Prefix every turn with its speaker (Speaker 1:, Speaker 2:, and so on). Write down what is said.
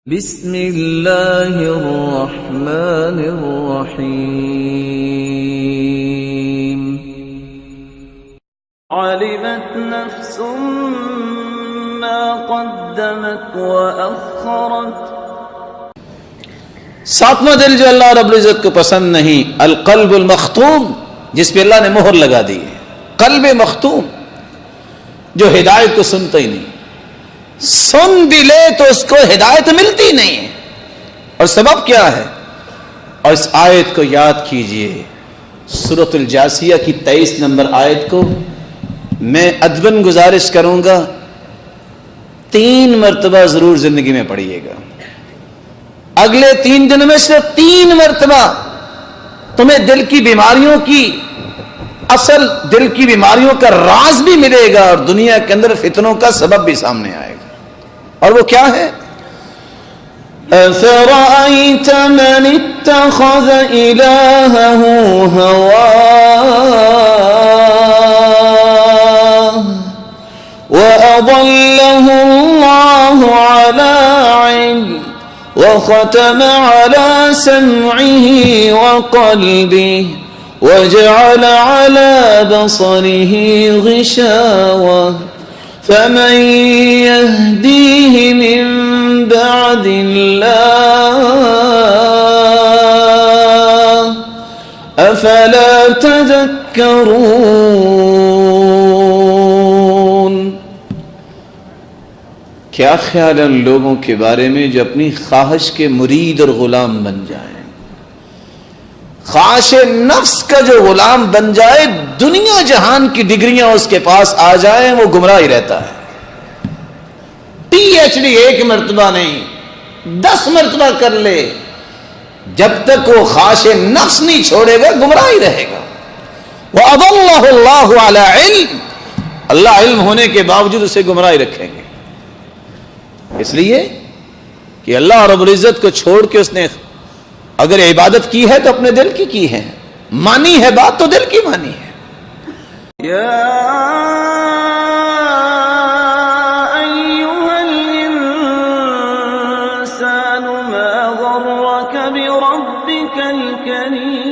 Speaker 1: بسم اللہ الرحمن الرحیم علمت نفس ما قدمت وأخرت۔
Speaker 2: ساتواں دل جو اللہ رب العزت کو پسند نہیں، القلب المختوم، جس پہ اللہ نے مہر لگا دی ہے، قلب مختوم جو ہدایت کو سنتا ہی نہیں، سن بھی لے تو اس کو ہدایت ملتی نہیں ہے۔ اور سبب کیا ہے؟ اور اس آیت کو یاد کیجئے، سورۃ الجاثیہ کی 23 نمبر آیت کو میں ادباً گزارش کروں گا 3 مرتبہ ضرور زندگی میں پڑھیے گا۔ اگلے 3 دن میں سے 3 مرتبہ تمہیں دل کی بیماریوں کی اصل، دل کی بیماریوں کا راز بھی ملے گا اور دنیا کے اندر فتنوں کا سبب بھی سامنے آئے گا۔ اور وہ کیا ہے؟
Speaker 1: أَفَرَأَيْتَ مَنِ اتَّخَذَ إِلَٰهَهُ هَوَاهُ وَأَضَلَّهُ اللَّهُ عَلَىٰ عِلْمٍ وَخَتَمَ عَلَىٰ سَمْعِهِ وَقَلْبِهِ وَجَعَلَ عَلَىٰ بَصَرِهِ غِشَاوَةً فَمَن يَهْدِيهِ مِن بَعْدِ اللَّهِ أَفَلَا تَذَكَّرُونَ۔
Speaker 2: کیا خیال ہے ان لوگوں کے بارے میں جو اپنی خواہش کے مرید اور غلام بن جائیں؟ خواہش نفس کا جو غلام بن جائے، دنیا جہان کی ڈگریاں اس کے پاس آ جائیں، وہ گمراہ ہی رہتا ہے۔ PhD 1 مرتبہ نہیں 10 مرتبہ کر لے، جب تک وہ خواہش نفس نہیں چھوڑے گا گمراہ ہی رہے گا۔ وَأَضَلَّهُ اللَّهُ عَلَىٰ عِلْمٍ، اللہ علم ہونے کے باوجود اسے گمراہ رکھیں گے، اس لیے کہ اللہ رب العزت کو چھوڑ کے اس نے اگر عبادت کی ہے تو اپنے دل کی ہے، مانی ہے بات تو دل کی مانی ہے۔
Speaker 1: یا ایھا الانسان ما غرک بربک الکریم۔